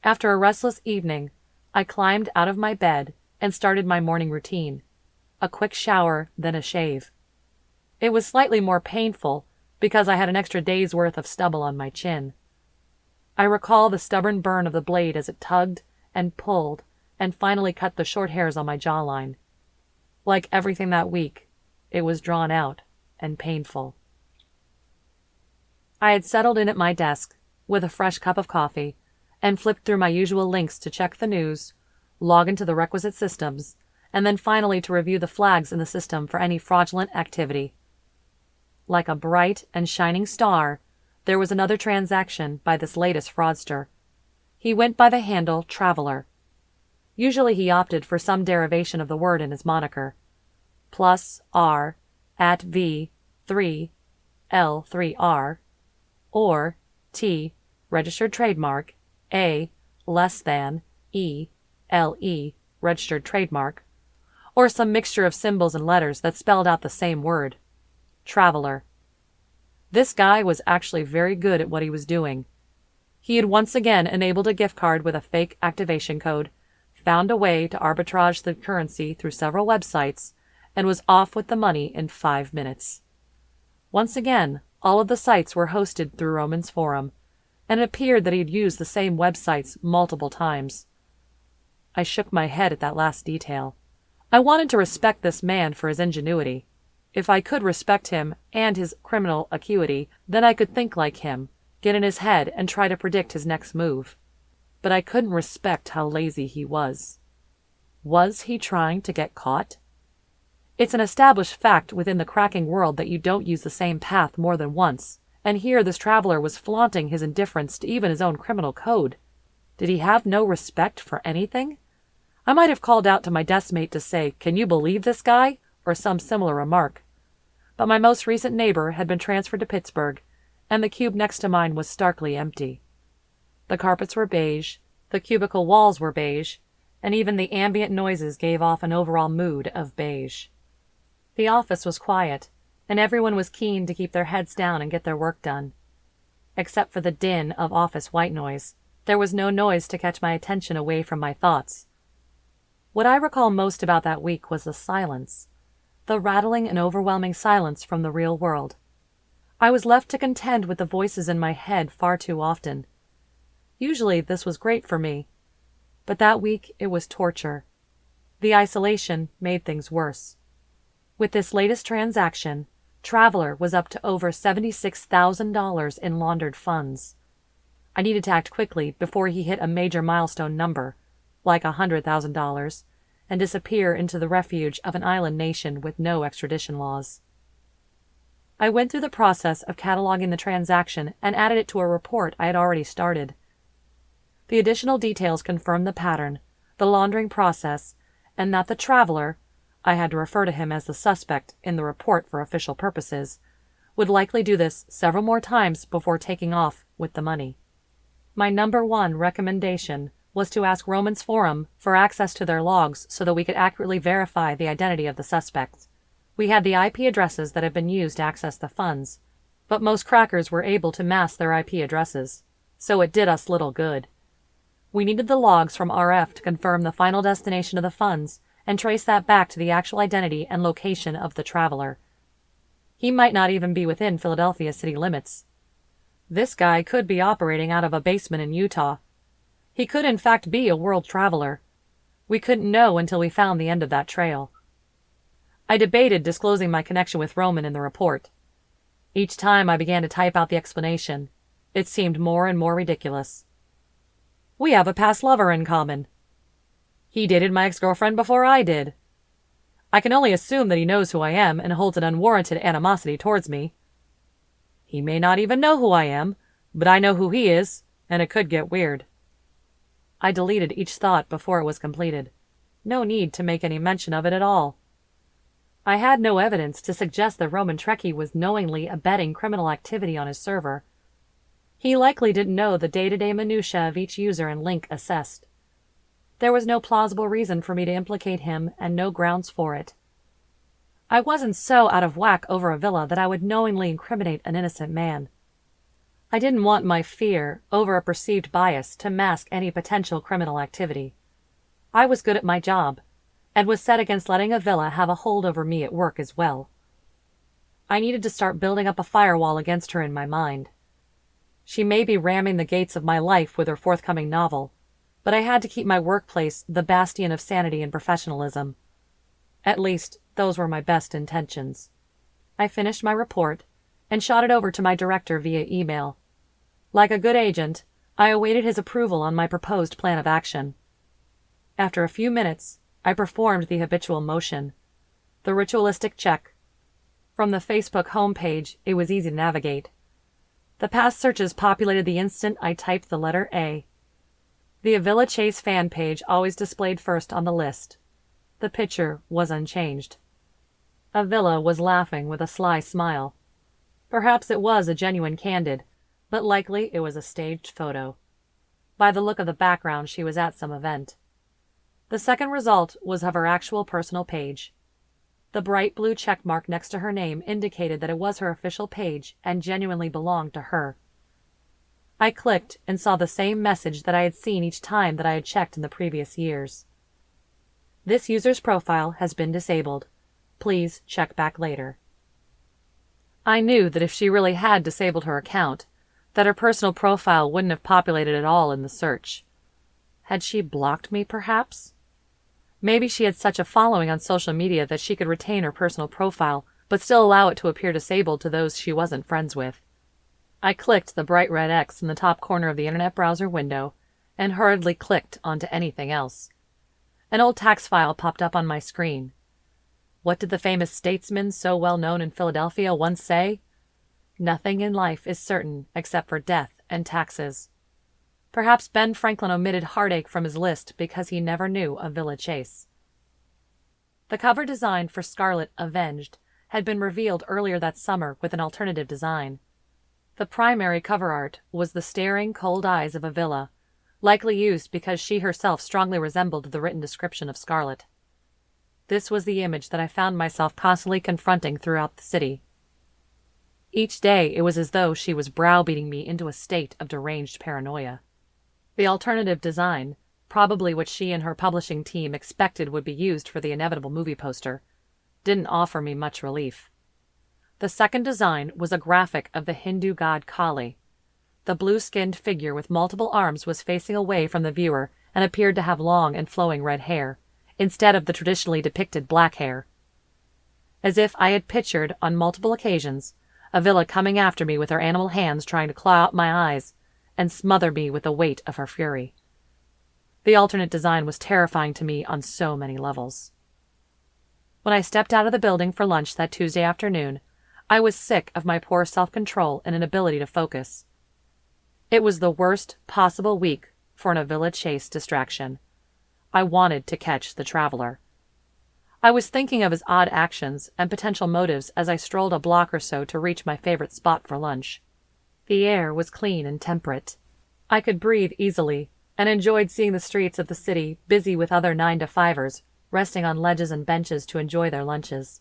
After a restless evening, I climbed out of my bed and started my morning routine. A quick shower, then a shave. It was slightly more painful because I had an extra day's worth of stubble on my chin. I recall the stubborn burn of the blade as it tugged and pulled and finally cut the short hairs on my jawline. Like everything that week, it was drawn out and painful. I had settled in at my desk with a fresh cup of coffee and flipped through my usual links to check the news, log into the requisite systems, and then finally to review the flags in the system for any fraudulent activity. Like a bright and shining star, there was another transaction by this latest fraudster. He went by the handle Traveler. Usually he opted for some derivation of the word in his moniker. +R at V 3 L 3R, or T registered trademark A less than E LE registered trademark, or some mixture of symbols and letters that spelled out the same word. Traveler. This guy was actually very good at what he was doing. He had once again enabled a gift card with a fake activation code, found a way to arbitrage the currency through several websites, and was off with the money in 5 minutes. Once again, all of the sites were hosted through Roman's forum, and it appeared that he had used the same websites multiple times. I shook my head at that last detail. I wanted to respect this man for his ingenuity. If I could respect him and his criminal acuity, then I could think like him, get in his head, and try to predict his next move. But I couldn't respect how lazy he was. Was he trying to get caught? It's an established fact within the cracking world that you don't use the same path more than once, and here this traveler was flaunting his indifference to even his own criminal code. Did he have no respect for anything? I might have called out to my deskmate to say, "Can you believe this guy?" or some similar remark. But my most recent neighbor had been transferred to Pittsburgh, and the cube next to mine was starkly empty. The carpets were beige, the cubicle walls were beige, and even the ambient noises gave off an overall mood of beige. The office was quiet, and everyone was keen to keep their heads down and get their work done. Except for the din of office white noise, there was no noise to catch my attention away from my thoughts. What I recall most about that week was the silence, the rattling and overwhelming silence from the real world. I was left to contend with the voices in my head far too often. Usually this was great for me, but that week it was torture. The isolation made things worse. With this latest transaction, Traveler was up to over $76,000 in laundered funds. I needed to act quickly before he hit a major milestone number, like $100,000, and disappear into the refuge of an island nation with no extradition laws. I went through the process of cataloging the transaction and added it to a report I had already started. The additional details confirmed the pattern, the laundering process, and that the Traveler, I had to refer to him as the suspect in the report for official purposes, would likely do this several more times before taking off with the money. My number one recommendation was to ask Roman's Forum for access to their logs so that we could accurately verify the identity of the suspect. We had the IP addresses that had been used to access the funds, but most crackers were able to mask their IP addresses, so it did us little good. We needed the logs from RF to confirm the final destination of the funds and trace that back to the actual identity and location of the Traveler. He might not even be within Philadelphia city limits. This guy could be operating out of a basement in Utah. He could in fact be a world traveler. We couldn't know until we found the end of that trail. I debated disclosing my connection with Roman in the report. Each time I began to type out the explanation, it seemed more and more ridiculous. We have a past lover in common. He dated my ex-girlfriend before I did. I can only assume that he knows who I am and holds an unwarranted animosity towards me. He may not even know who I am, but I know who he is, and it could get weird. I deleted each thought before it was completed. No need to make any mention of it at all. I had no evidence to suggest that Roman Trekkie was knowingly abetting criminal activity on his server. He likely didn't know the day-to-day minutiae of each user and link assessed. There was no plausible reason for me to implicate him and no grounds for it. I wasn't so out of whack over Avila that I would knowingly incriminate an innocent man. I didn't want my fear over a perceived bias to mask any potential criminal activity. I was good at my job, and was set against letting Avila have a hold over me at work as well. I needed to start building up a firewall against her in my mind. She may be ramming the gates of my life with her forthcoming novel, but I had to keep my workplace the bastion of sanity and professionalism. At least, those were my best intentions. I finished my report and shot it over to my director via email. Like a good agent, I awaited his approval on my proposed plan of action. After a few minutes, I performed the habitual motion, the ritualistic check. From the Facebook homepage, it was easy to navigate. The past searches populated the instant I typed the letter A. The Avila Chase fan page always displayed first on the list. The picture was unchanged. Avila was laughing with a sly smile. Perhaps it was a genuine candid, but likely it was a staged photo. By the look of the background, she was at some event. The second result was of her actual personal page. The bright blue check mark next to her name indicated that it was her official page and genuinely belonged to her. I clicked and saw the same message that I had seen each time that I had checked in the previous years. This user's profile has been disabled. Please check back later. I knew that if she really had disabled her account, that her personal profile wouldn't have populated at all in the search. Had she blocked me, perhaps? Maybe she had such a following on social media that she could retain her personal profile, but still allow it to appear disabled to those she wasn't friends with. I clicked the bright red X in the top corner of the internet browser window and hurriedly clicked onto anything else. An old tax file popped up on my screen. What did the famous statesman so well known in Philadelphia once say? Nothing in life is certain except for death and taxes. Perhaps Ben Franklin omitted heartache from his list because he never knew Avila Chase. The cover design for Scarlet Avenged had been revealed earlier that summer with an alternative design. The primary cover art was the staring, cold eyes of Avila, likely used because she herself strongly resembled the written description of Scarlet. This was the image that I found myself constantly confronting throughout the city. Each day it was as though she was browbeating me into a state of deranged paranoia. The alternative design, probably what she and her publishing team expected would be used for the inevitable movie poster, didn't offer me much relief. The second design was a graphic of the Hindu god Kali. The blue-skinned figure with multiple arms was facing away from the viewer and appeared to have long and flowing red hair, instead of the traditionally depicted black hair. As if I had pictured, on multiple occasions, Avila coming after me with her animal hands trying to claw out my eyes and smother me with the weight of her fury. The alternate design was terrifying to me on so many levels. When I stepped out of the building for lunch that Tuesday afternoon, I was sick of my poor self-control and inability to focus. It was the worst possible week for an Avila Chase distraction. I wanted to catch the traveler. I was thinking of his odd actions and potential motives as I strolled a block or so to reach my favorite spot for lunch. The air was clean and temperate. I could breathe easily and enjoyed seeing the streets of the city busy with other 9-to-5ers resting on ledges and benches to enjoy their lunches.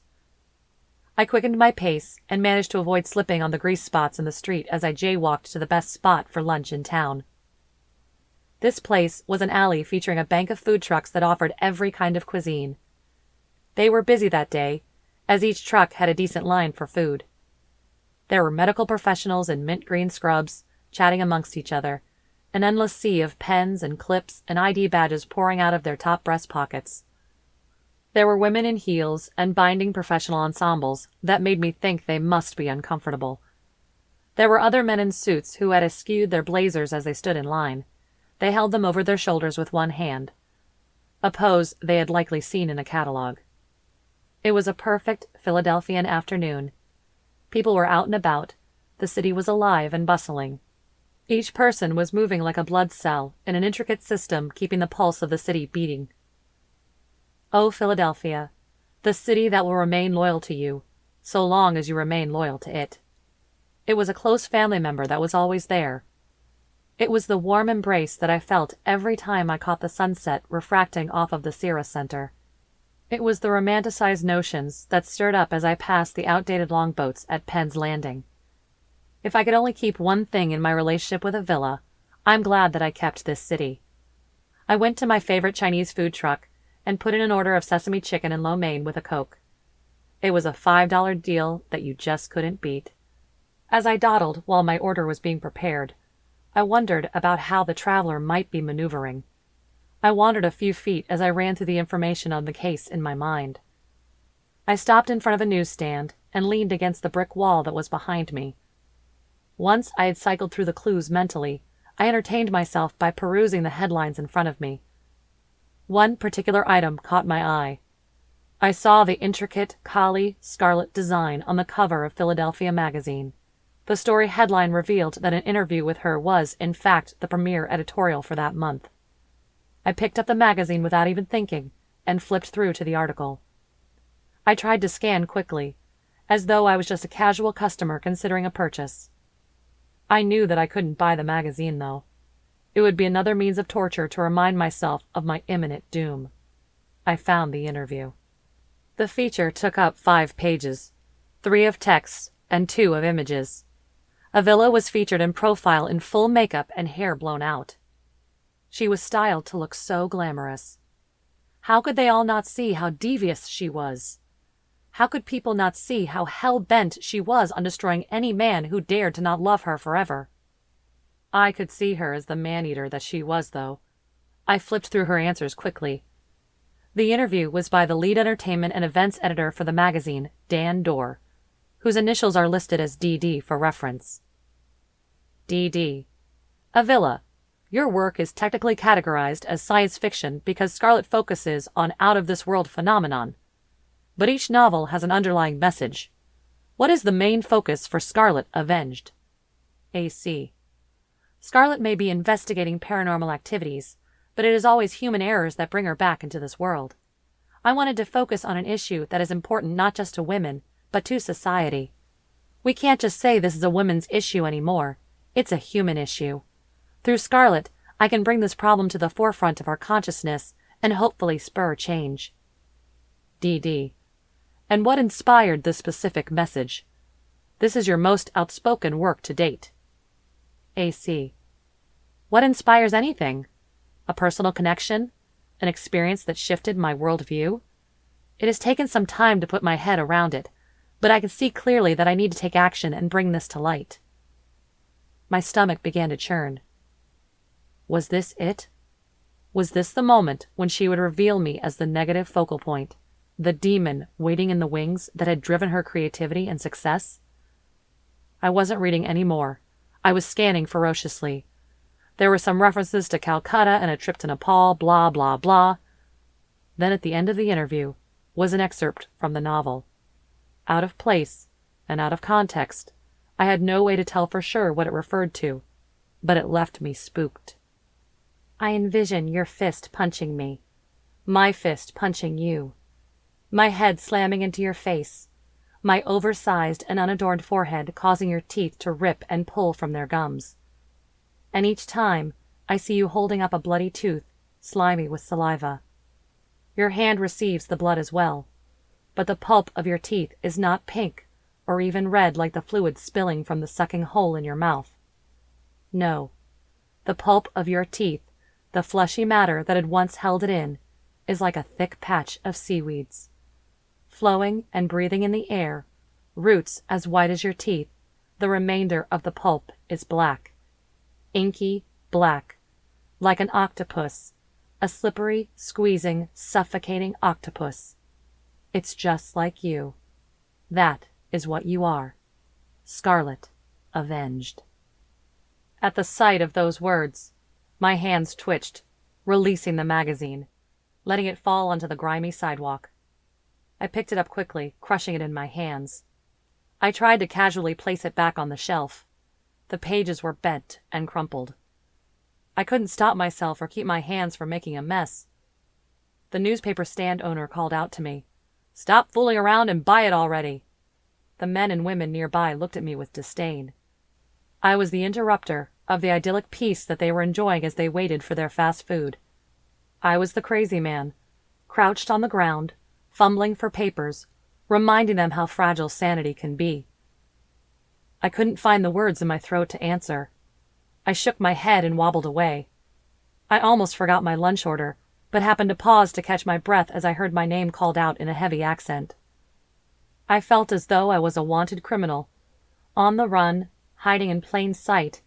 I quickened my pace and managed to avoid slipping on the grease spots in the street as I jaywalked to the best spot for lunch in town. This place was an alley featuring a bank of food trucks that offered every kind of cuisine. They were busy that day, as each truck had a decent line for food. There were medical professionals in mint green scrubs, chatting amongst each other, an endless sea of pens and clips and ID badges pouring out of their top breast pockets. There were women in heels and binding professional ensembles that made me think they must be uncomfortable. There were other men in suits who had eschewed their blazers as they stood in line. They held them over their shoulders with one hand, a pose they had likely seen in a catalog. It was a perfect Philadelphian afternoon. People were out and about. The city was alive and bustling. Each person was moving like a blood cell in an intricate system keeping the pulse of the city beating. Oh, Philadelphia, the city that will remain loyal to you, so long as you remain loyal to it. It was a close family member that was always there. It was the warm embrace that I felt every time I caught the sunset refracting off of the Sierra Center. It was the romanticized notions that stirred up as I passed the outdated longboats at Penn's Landing. If I could only keep one thing in my relationship with Avila, I'm glad that I kept this city. I went to my favorite Chinese food truck and put in an order of sesame chicken and lo mein with a Coke. It was a $5 deal that you just couldn't beat. As I dawdled while my order was being prepared, I wondered about how the traveler might be maneuvering. I wandered a few feet as I ran through the information on the case in my mind. I stopped in front of a newsstand and leaned against the brick wall that was behind me. Once I had cycled through the clues mentally, I entertained myself by perusing the headlines in front of me. One particular item caught my eye. I saw the intricate Kali scarlet design on the cover of Philadelphia magazine. The story headline revealed that an interview with her was, in fact, the premier editorial for that month. I picked up the magazine without even thinking and flipped through to the article. I tried to scan quickly, as though I was just a casual customer considering a purchase. I knew that I couldn't buy the magazine, though. It would be another means of torture to remind myself of my imminent doom. I found the interview. The feature took up 5 pages, 3 of text and 2 of images. Avila was featured in profile in full makeup and hair blown out. She was styled to look so glamorous. How could they all not see how devious she was? How could people not see how hell-bent she was on destroying any man who dared to not love her forever? I could see her as the man-eater that she was, though. I flipped through her answers quickly. The interview was by the lead entertainment and events editor for the magazine, Dan Dorr, whose initials are listed as DD for reference. DD. Avila, your work is technically categorized as science fiction because Scarlet focuses on out-of-this-world phenomenon. But each novel has an underlying message. What is the main focus for Scarlet Avenged? AC. Scarlet may be investigating paranormal activities, but it is always human errors that bring her back into this world. I wanted to focus on an issue that is important not just to women, but to society. We can't just say this is a women's issue anymore. It's a human issue. Through Scarlet, I can bring this problem to the forefront of our consciousness and hopefully spur change. DD. And what inspired this specific message? This is your most outspoken work to date. AC. What inspires anything? A personal connection? An experience that shifted my worldview? It has taken some time to put my head around it, but I can see clearly that I need to take action and bring this to light. My stomach began to churn. Was this it? Was this the moment when she would reveal me as the negative focal point, the demon waiting in the wings that had driven her creativity and success? I wasn't reading any more. I was scanning ferociously. There were some references to Calcutta and a trip to Nepal, blah, blah, blah. Then at the end of the interview was an excerpt from the novel. Out of place and out of context, I had no way to tell for sure what it referred to, but it left me spooked. I envision your fist punching me, my fist punching you, my head slamming into your face, my oversized and unadorned forehead causing your teeth to rip and pull from their gums. And each time, I see you holding up a bloody tooth, slimy with saliva. Your hand receives the blood as well, but the pulp of your teeth is not pink or even red like the fluid spilling from the sucking hole in your mouth. No, the pulp of your teeth, the fleshy matter that had once held it in, is like a thick patch of seaweeds. Flowing and breathing in the air, roots as white as your teeth, the remainder of the pulp is black. Inky black, like an octopus, a slippery, squeezing, suffocating octopus. It's just like you. That is what you are. Scarlet, avenged. At the sight of those words, my hands twitched, releasing the magazine, letting it fall onto the grimy sidewalk. I picked it up quickly, crushing it in my hands. I tried to casually place it back on the shelf. The pages were bent and crumpled. I couldn't stop myself or keep my hands from making a mess. The newspaper stand owner called out to me, "Stop fooling around and buy it already." The men and women nearby looked at me with disdain. I was the interrupter of the idyllic peace that they were enjoying as they waited for their fast food. I was the crazy man, crouched on the ground, fumbling for papers, reminding them how fragile sanity can be. I couldn't find the words in my throat to answer. I shook my head and wobbled away. I almost forgot my lunch order, but happened to pause to catch my breath as I heard my name called out in a heavy accent. I felt as though I was a wanted criminal, on the run, hiding in plain sight,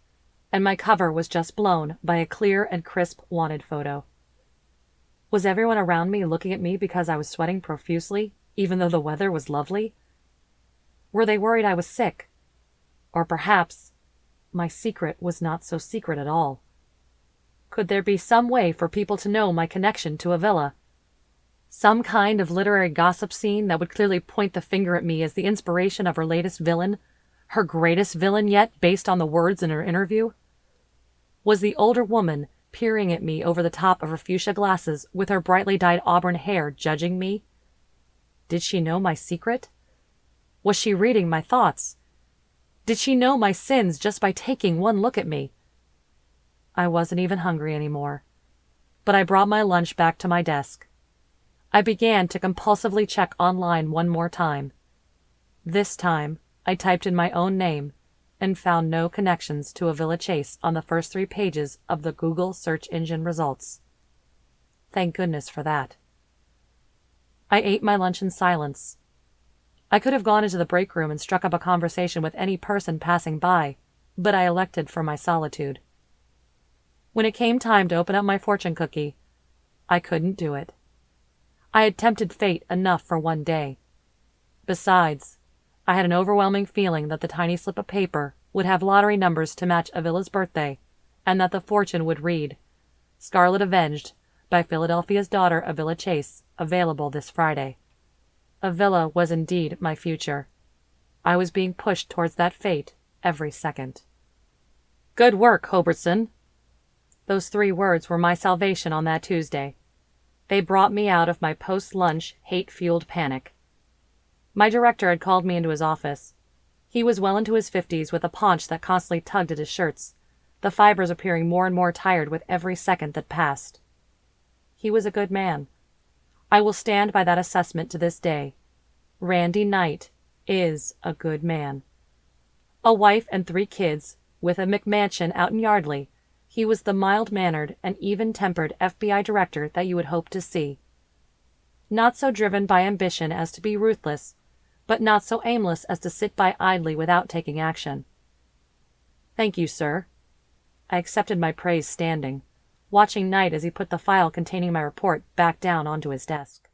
and my cover was just blown by a clear and crisp wanted photo. Was everyone around me looking at me because I was sweating profusely, even though the weather was lovely? Were they worried I was sick? Or perhaps my secret was not so secret at all. Could there be some way for people to know my connection to Avila? Some kind of literary gossip scene that would clearly point the finger at me as the inspiration of her latest villain, her greatest villain yet based on the words in her interview? Was the older woman peering at me over the top of her fuchsia glasses with her brightly dyed auburn hair judging me? Did she know my secret? Was she reading my thoughts? Did she know my sins just by taking one look at me? I wasn't even hungry anymore, but I brought my lunch back to my desk. I began to compulsively check online one more time. This time, I typed in my own name and found no connections to Avila Chase on the first 3 pages of the Google search engine results. Thank goodness for that. I ate my lunch in silence. I could have gone into the break room and struck up a conversation with any person passing by, but I elected for my solitude. When it came time to open up my fortune cookie, I couldn't do it. I had tempted fate enough for one day. Besides, I had an overwhelming feeling that the tiny slip of paper would have lottery numbers to match Avila's birthday, and that the fortune would read, "Scarlet Avenged by Philadelphia's daughter Avila Chase, available this Friday." Avila was indeed my future. I was being pushed towards that fate every second. "Good work, Hobbertson." Those 3 words were my salvation on that Tuesday. They brought me out of my post-lunch, hate-fueled panic. My director had called me into his office. He was well into his 50s with a paunch that constantly tugged at his shirts, the fibers appearing more and more tired with every second that passed. He was a good man. I will stand by that assessment to this day. Randy Knight is a good man. A wife and 3 kids, with a McMansion out in Yardley, he was the mild-mannered and even-tempered FBI director that you would hope to see. Not so driven by ambition as to be ruthless, but not so aimless as to sit by idly without taking action. "Thank you, sir." I accepted my praise standing, watching Knight as he put the file containing my report back down onto his desk.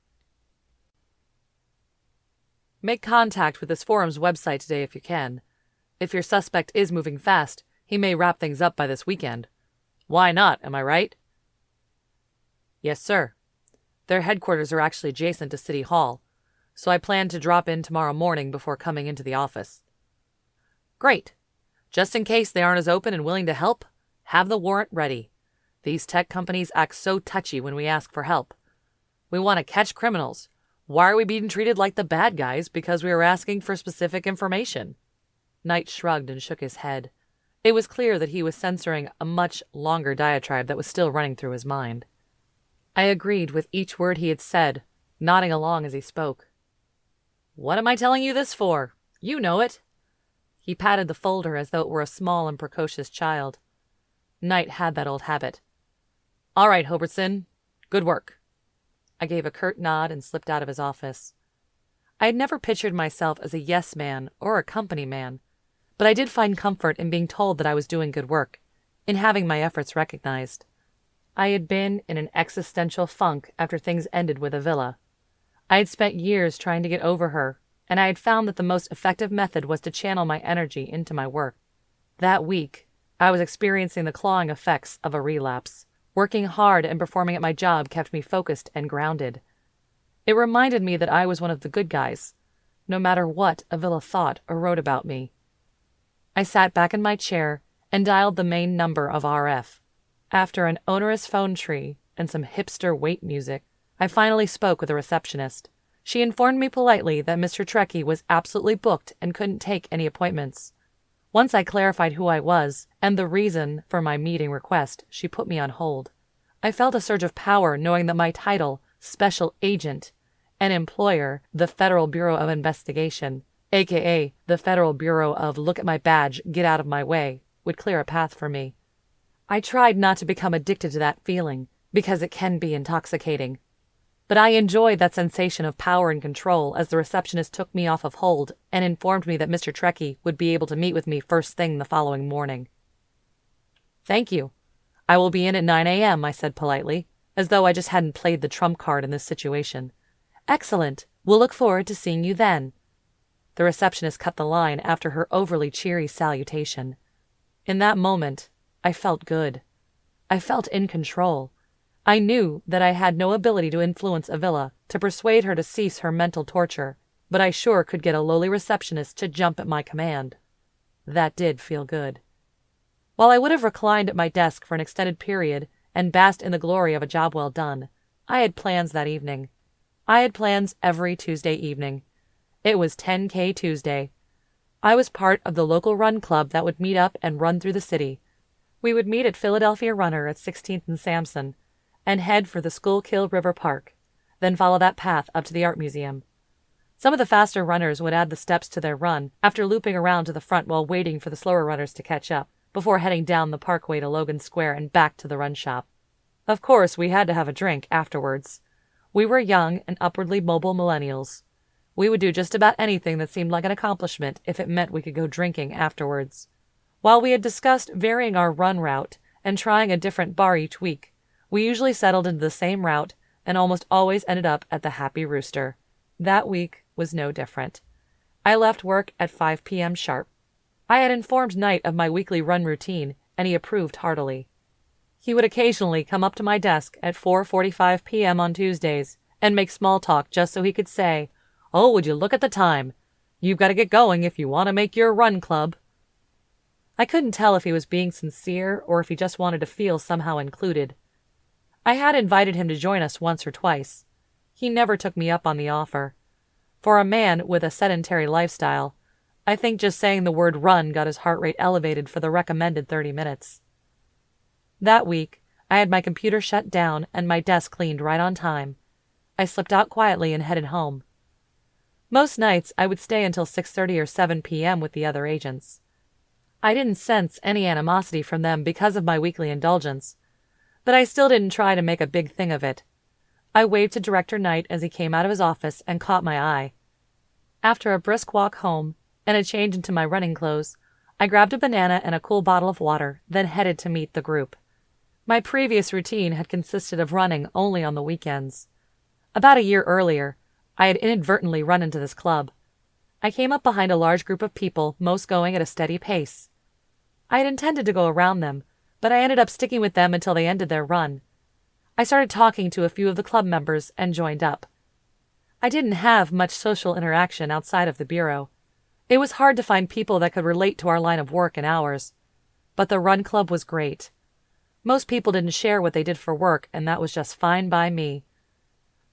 Make contact with this forum's website today if you can. If your suspect is moving fast, he may wrap things up by this weekend. Why not, am I right? Yes, sir. Their headquarters are actually adjacent to City Hall, so I plan to drop in tomorrow morning before coming into the office. Great. Just in case they aren't as open and willing to help, have the warrant ready. These tech companies act so touchy when we ask for help. We want to catch criminals. Why are we being treated like the bad guys because we are asking for specific information? Knight shrugged and shook his head. It was clear that he was censoring a much longer diatribe that was still running through his mind. I agreed with each word he had said, nodding along as he spoke. What am I telling you this for? You know it. He patted the folder as though it were a small and precocious child. Knight had that old habit. All right, Hobbertson. Good work. I gave a curt nod and slipped out of his office. I had never pictured myself as a yes man or a company man, but I did find comfort in being told that I was doing good work, in having my efforts recognized. I had been in an existential funk after things ended with Avila. I had spent years trying to get over her, and I had found that the most effective method was to channel my energy into my work. That week, I was experiencing the clawing effects of a relapse. Working hard and performing at my job kept me focused and grounded. It reminded me that I was one of the good guys, no matter what Avila thought or wrote about me. I sat back in my chair and dialed the main number of RF. After an onerous phone tree and some hipster wait music, I finally spoke with a receptionist. She informed me politely that Mr. Trekkie was absolutely booked and couldn't take any appointments. Once I clarified who I was and the reason for my meeting request, she put me on hold. I felt a surge of power knowing that my title, Special Agent, and employer, the Federal Bureau of Investigation, aka the Federal Bureau of Look at My Badge, Get Out of My Way, would clear a path for me. I tried not to become addicted to that feeling, because it can be intoxicating. But I enjoyed that sensation of power and control as the receptionist took me off of hold and informed me that Mr. Trekkie would be able to meet with me first thing the following morning. "Thank you. I will be in at 9 a.m., I said politely, as though I just hadn't played the trump card in this situation. "Excellent. We'll look forward to seeing you then." The receptionist cut the line after her overly cheery salutation. In that moment, I felt good. I felt in control. I knew that I had no ability to influence Avila, to persuade her to cease her mental torture, but I sure could get a lowly receptionist to jump at my command. That did feel good. While I would have reclined at my desk for an extended period and basked in the glory of a job well done, I had plans that evening. I had plans every Tuesday evening. It was 10K Tuesday. I was part of the local run club that would meet up and run through the city. We would meet at Philadelphia Runner at 16th and Sampson and head for the Schuylkill River Park, then follow that path up to the Art Museum. Some of the faster runners would add the steps to their run after looping around to the front while waiting for the slower runners to catch up, before heading down the parkway to Logan Square and back to the run shop. Of course, we had to have a drink afterwards. We were young and upwardly mobile millennials. We would do just about anything that seemed like an accomplishment if it meant we could go drinking afterwards. While we had discussed varying our run route and trying a different bar each week, we usually settled into the same route and almost always ended up at the Happy Rooster. That week was no different. I left work at 5 p.m. sharp. I had informed Knight of my weekly run routine, and he approved heartily. He would occasionally come up to my desk at 4:45 p.m. on Tuesdays and make small talk just so he could say, "Oh, would you look at the time? You've got to get going if you want to make your run club." I couldn't tell if he was being sincere or if he just wanted to feel somehow included. I had invited him to join us once or twice. He never took me up on the offer. For a man with a sedentary lifestyle, I think just saying the word run got his heart rate elevated for the recommended 30 minutes. That week, I had my computer shut down and my desk cleaned right on time. I slipped out quietly and headed home. Most nights, I would stay until 6:30 or 7 p.m. with the other agents. I didn't sense any animosity from them because of my weekly indulgence, but I still didn't try to make a big thing of it. I waved to Director Knight as he came out of his office and caught my eye. After a brisk walk home and a change into my running clothes, I grabbed a banana and a cool bottle of water, then headed to meet the group. My previous routine had consisted of running only on the weekends. About a year earlier, I had inadvertently run into this club. I came up behind a large group of people, most going at a steady pace. I had intended to go around them, but I ended up sticking with them until they ended their run. I started talking to a few of the club members and joined up. I didn't have much social interaction outside of the bureau. It was hard to find people that could relate to our line of work and hours. But the run club was great. Most people didn't share what they did for work, and that was just fine by me.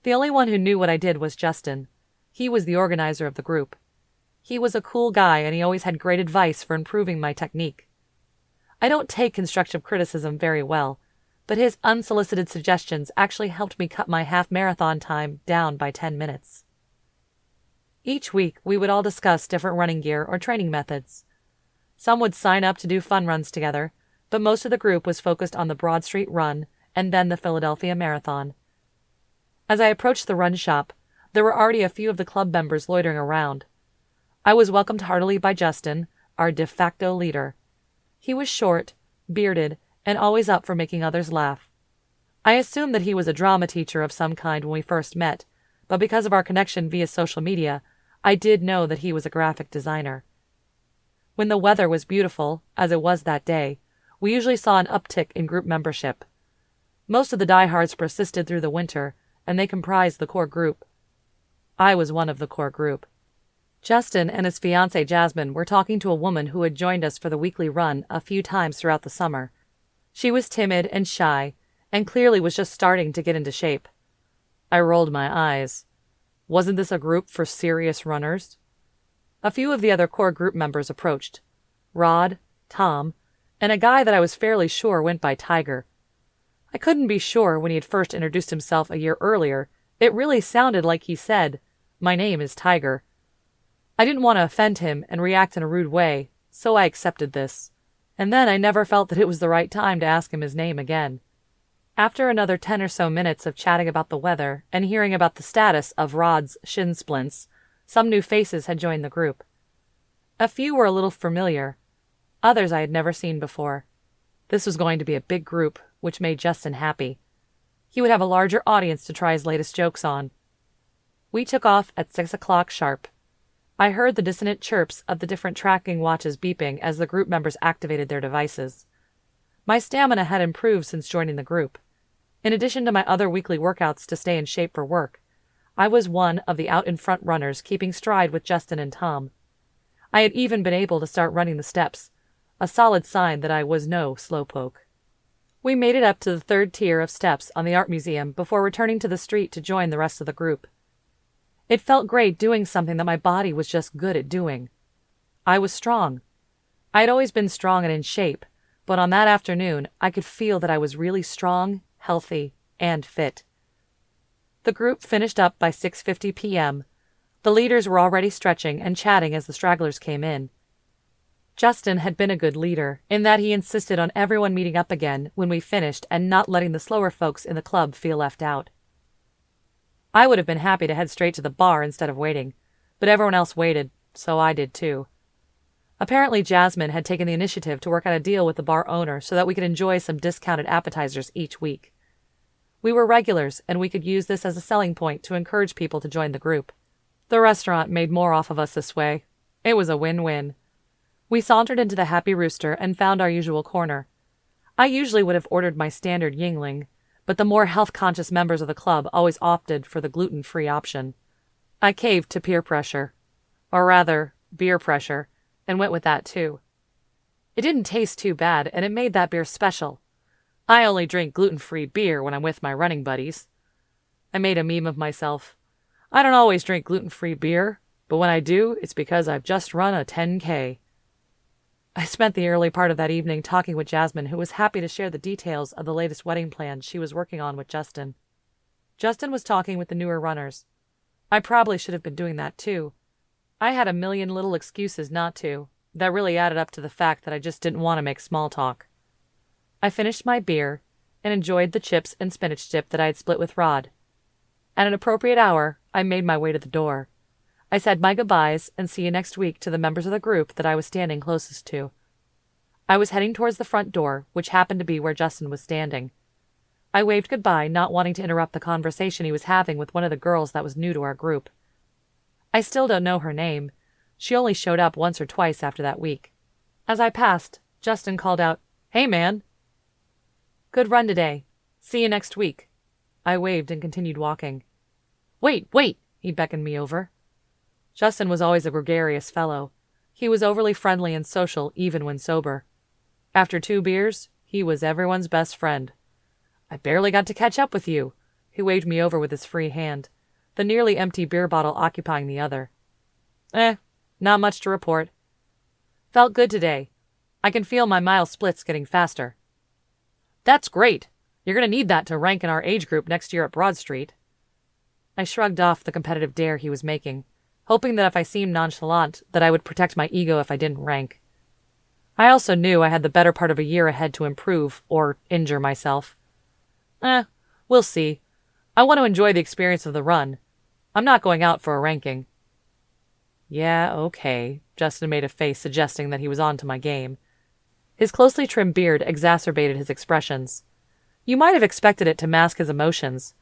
The only one who knew what I did was Justin. He was the organizer of the group. He was a cool guy, and he always had great advice for improving my technique. I don't take constructive criticism very well, but his unsolicited suggestions actually helped me cut my half-marathon time down by 10 minutes. Each week, we would all discuss different running gear or training methods. Some would sign up to do fun runs together, but most of the group was focused on the Broad Street Run and then the Philadelphia Marathon. As I approached the run shop, there were already a few of the club members loitering around. I was welcomed heartily by Justin, our de facto leader. He was short, bearded, and always up for making others laugh. I assumed that he was a drama teacher of some kind when we first met, but because of our connection via social media, I did know that he was a graphic designer. When the weather was beautiful, as it was that day, we usually saw an uptick in group membership. Most of the diehards persisted through the winter, and they comprised the core group. I was one of the core group. Justin and his fiancée Jasmine were talking to a woman who had joined us for the weekly run a few times throughout the summer. She was timid and shy, and clearly was just starting to get into shape. I rolled my eyes. Wasn't this a group for serious runners? A few of the other core group members approached. Rod, Tom, and a guy that I was fairly sure went by Tiger. I couldn't be sure when he had first introduced himself a year earlier. It really sounded like he said, "My name is Tiger." I didn't want to offend him and react in a rude way, so I accepted this. And then I never felt that it was the right time to ask him his name again. After another 10 or so minutes of chatting about the weather and hearing about the status of Rod's shin splints, some new faces had joined the group. A few were a little familiar. Others I had never seen before. This was going to be a big group, which made Justin happy. He would have a larger audience to try his latest jokes on. We took off at 6 o'clock sharp. I heard the dissonant chirps of the different tracking watches beeping as the group members activated their devices. My stamina had improved since joining the group. In addition to my other weekly workouts to stay in shape for work, I was one of the out-in-front runners keeping stride with Justin and Tom. I had even been able to start running the steps, a solid sign that I was no slowpoke. We made it up to the third tier of steps on the art museum before returning to the street to join the rest of the group. It felt great doing something that my body was just good at doing. I was strong. I had always been strong and in shape, but on that afternoon I could feel that I was really strong, healthy, and fit. The group finished up by 6:50 p.m. The leaders were already stretching and chatting as the stragglers came in. Justin had been a good leader, in that he insisted on everyone meeting up again when we finished and not letting the slower folks in the club feel left out. I would have been happy to head straight to the bar instead of waiting, but everyone else waited, so I did too. Apparently Jasmine had taken the initiative to work out a deal with the bar owner so that we could enjoy some discounted appetizers each week. We were regulars, and we could use this as a selling point to encourage people to join the group. The restaurant made more off of us this way. It was a win-win. We sauntered into the Happy Rooster and found our usual corner. I usually would have ordered my standard Yingling, but the more health-conscious members of the club always opted for the gluten-free option. I caved to peer pressure, or rather, beer pressure, and went with that too. It didn't taste too bad, and it made that beer special. I only drink gluten-free beer when I'm with my running buddies. I made a meme of myself. I don't always drink gluten-free beer, but when I do, it's because I've just run a 10K. I spent the early part of that evening talking with Jasmine, who was happy to share the details of the latest wedding plans she was working on with Justin. Justin was talking with the newer runners. I probably should have been doing that too. I had a million little excuses not to, that really added up to the fact that I just didn't want to make small talk. I finished my beer and enjoyed the chips and spinach dip that I had split with Rod. At an appropriate hour, I made my way to the door. I said my goodbyes and see you next week to the members of the group that I was standing closest to. I was heading towards the front door, which happened to be where Justin was standing. I waved goodbye, not wanting to interrupt the conversation he was having with one of the girls that was new to our group. I still don't know her name. She only showed up once or twice after that week. As I passed, Justin called out, "Hey, man." "Good run today. See you next week." I waved and continued walking. Wait, he beckoned me over. Justin was always a gregarious fellow. He was overly friendly and social even when sober. After 2 beers, he was everyone's best friend. "I barely got to catch up with you." He waved me over with his free hand, the nearly empty beer bottle occupying the other. Not much to report. Felt good today. I can feel my mile splits getting faster. "That's great. You're going to need that to rank in our age group next year at Broad Street." I shrugged off the competitive dare he was making, hoping that if I seemed nonchalant, that I would protect my ego if I didn't rank. I also knew I had the better part of a year ahead to improve or injure myself. We'll see. I want to enjoy the experience of the run. I'm not going out for a ranking. Yeah, okay. Justin made a face suggesting that he was on to my game. His closely trimmed beard exacerbated his expressions. You might have expected it to mask his emotions,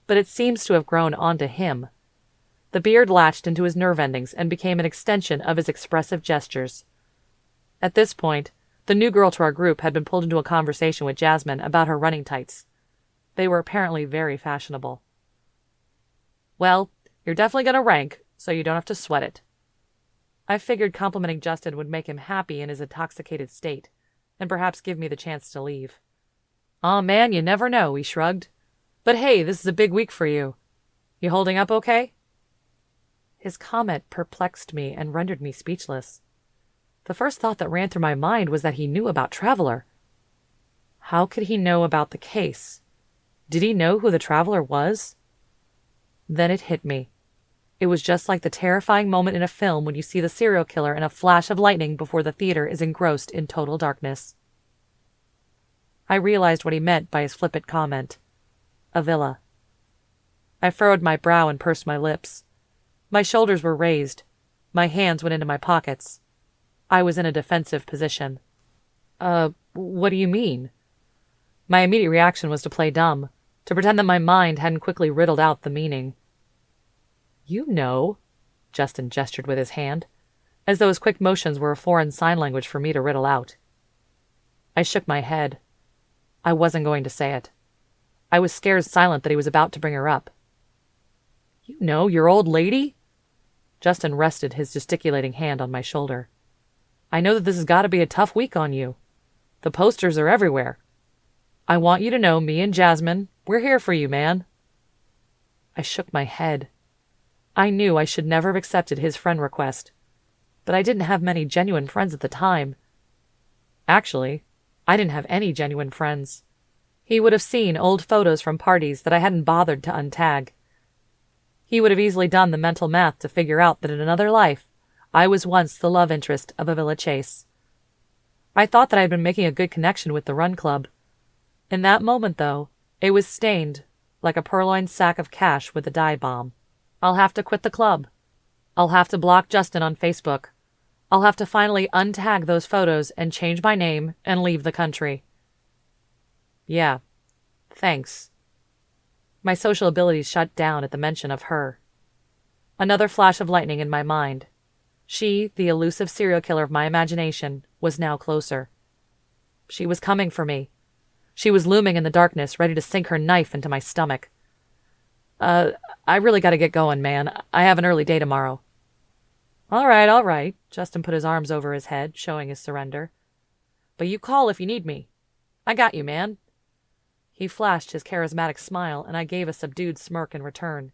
but it seems to have grown onto him. The beard latched into his nerve endings and became an extension of his expressive gestures. At this point, the new girl to our group had been pulled into a conversation with Jasmine about her running tights. They were apparently very fashionable. "Well, you're definitely going to rank, so you don't have to sweat it." I figured complimenting Justin would make him happy in his intoxicated state, and perhaps give me the chance to leave. "Aw, man, you never know," he shrugged. "But hey, this is a big week for you. You holding up okay?" His comment perplexed me and rendered me speechless. The first thought that ran through my mind was that he knew about Traveler. How could he know about the case? Did he know who the Traveler was? Then it hit me. It was just like the terrifying moment in a film when you see the serial killer in a flash of lightning before the theater is engrossed in total darkness. I realized what he meant by his flippant comment. Avila. I furrowed my brow and pursed my lips. My shoulders were raised. My hands went into my pockets. I was in a defensive position. What do you mean? My immediate reaction was to play dumb, to pretend that my mind hadn't quickly riddled out the meaning. You know, Justin gestured with his hand, as though his quick motions were a foreign sign language for me to riddle out. I shook my head. I wasn't going to say it. I was scared silent that he was about to bring her up. You know, your old lady? Justin rested his gesticulating hand on my shoulder. I know that this has got to be a tough week on you. The posters are everywhere. I want you to know me and Jasmine, we're here for you, man. I shook my head. I knew I should never have accepted his friend request, but I didn't have many genuine friends at the time. Actually, I didn't have any genuine friends. He would have seen old photos from parties that I hadn't bothered to untag. He would have easily done the mental math to figure out that in another life, I was once the love interest of Avila Chase. I thought that I had been making a good connection with the Run Club. In that moment, though, it was stained like a purloined sack of cash with a dye bomb. I'll have to quit the club. I'll have to block Justin on Facebook. I'll have to finally untag those photos and change my name and leave the country. Yeah, thanks. My social abilities shut down at the mention of her. Another flash of lightning in my mind. She, the elusive serial killer of my imagination, was now closer. She was coming for me. She was looming in the darkness, ready to sink her knife into my stomach. I really gotta get going, man. I have an early day tomorrow. All right. Justin put his arms over his head, showing his surrender. But you call if you need me. I got you, man. He flashed his charismatic smile, and I gave a subdued smirk in return.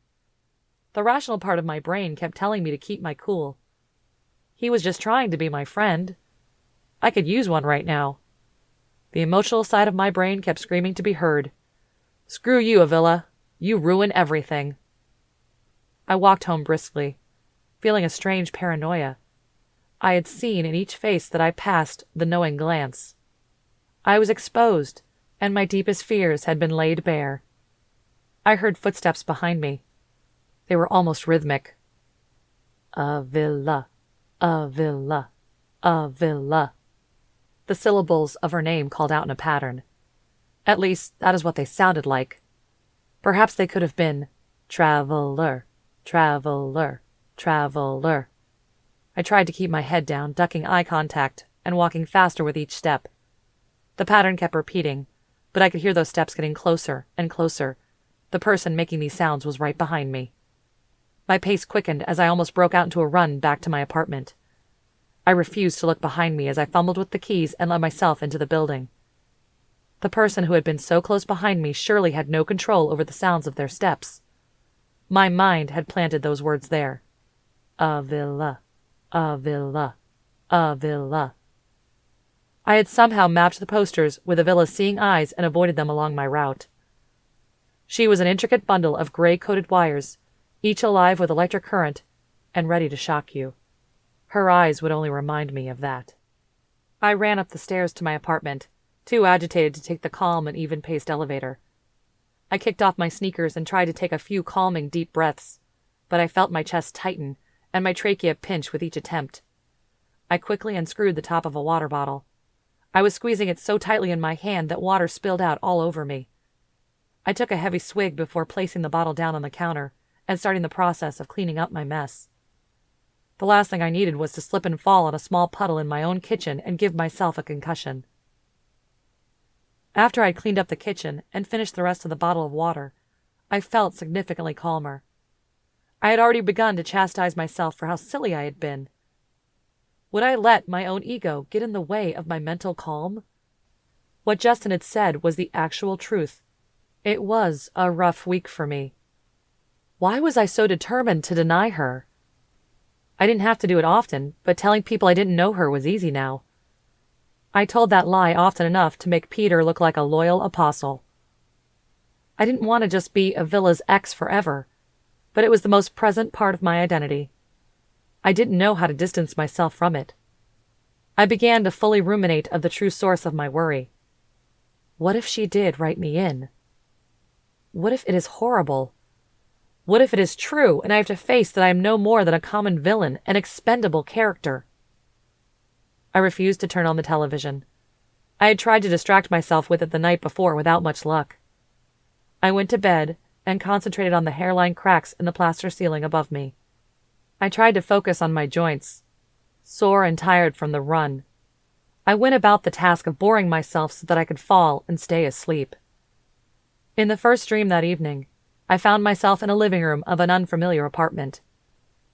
The rational part of my brain kept telling me to keep my cool. He was just trying to be my friend. I could use one right now. The emotional side of my brain kept screaming to be heard. Screw you, Avila. You ruin everything. I walked home briskly, feeling a strange paranoia. I had seen in each face that I passed the knowing glance. I was exposed, and my deepest fears had been laid bare. I heard footsteps behind me. They were almost rhythmic. Avila, Avila, Avila. The syllables of her name called out in a pattern. At least, that is what they sounded like. Perhaps they could have been traveler, traveler, traveler. I tried to keep my head down, ducking eye contact and walking faster with each step. The pattern kept repeating, but I could hear those steps getting closer and closer. The person making these sounds was right behind me. My pace quickened as I almost broke out into a run back to my apartment. I refused to look behind me as I fumbled with the keys and let myself into the building. The person who had been so close behind me surely had no control over the sounds of their steps. My mind had planted those words there. Avila, Avila, Avila. I had somehow mapped the posters with Avila's seeing eyes and avoided them along my route. She was an intricate bundle of gray-coated wires, each alive with electric current and ready to shock you. Her eyes would only remind me of that. I ran up the stairs to my apartment, too agitated to take the calm and even-paced elevator. I kicked off my sneakers and tried to take a few calming, deep breaths, but I felt my chest tighten and my trachea pinch with each attempt. I quickly unscrewed the top of a water bottle. I was squeezing it so tightly in my hand that water spilled out all over me. I took a heavy swig before placing the bottle down on the counter and starting the process of cleaning up my mess. The last thing I needed was to slip and fall on a small puddle in my own kitchen and give myself a concussion. After I'd cleaned up the kitchen and finished the rest of the bottle of water, I felt significantly calmer. I had already begun to chastise myself for how silly I had been. Would I let my own ego get in the way of my mental calm? What Justin had said was the actual truth. It was a rough week for me. Why was I so determined to deny her? I didn't have to do it often, but telling people I didn't know her was easy now. I told that lie often enough to make Peter look like a loyal apostle. I didn't want to just be Avila's ex forever. but it was the most present part of my identity. I didn't know how to distance myself from it. I began to fully ruminate of the true source of my worry. What if she did write me in? What if it is horrible? What if it is true and I have to face that I am no more than a common villain, an expendable character? I refused to turn on the television. I had tried to distract myself with it the night before without much luck. I went to bed and concentrated on the hairline cracks in the plaster ceiling above me. I tried to focus on my joints, sore and tired from the run. I went about the task of boring myself so that I could fall and stay asleep. In the first dream that evening, I found myself in a living room of an unfamiliar apartment.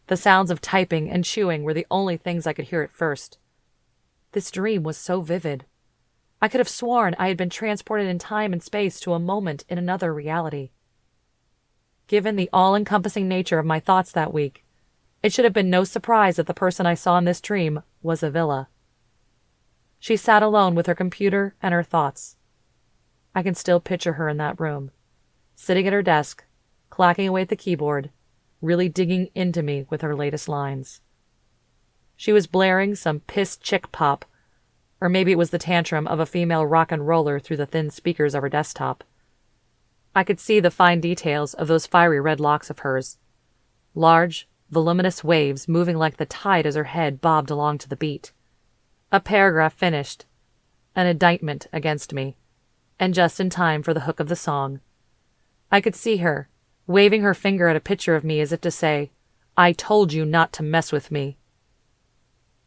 The sounds of typing and chewing were the only things I could hear at first. This dream was so vivid. I could have sworn I had been transported in time and space to a moment in another reality. Given the all-encompassing nature of my thoughts that week, it should have been no surprise that the person I saw in this dream was Avila. She sat alone with her computer and her thoughts. I can still picture her in that room, sitting at her desk, clacking away at the keyboard, really digging into me with her latest lines. She was blaring some pissed chick pop, or maybe it was the tantrum of a female rock and roller through the thin speakers of her desktop. I could see the fine details of those fiery red locks of hers, large, voluminous waves moving like the tide as her head bobbed along to the beat. A paragraph finished, an indictment against me, and just in time for the hook of the song. I could see her, waving her finger at a picture of me as if to say, "I told you not to mess with me."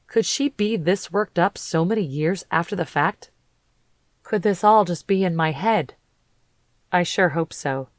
Could she be this worked up so many years after the fact? Could this all just be in my head? I sure hope so.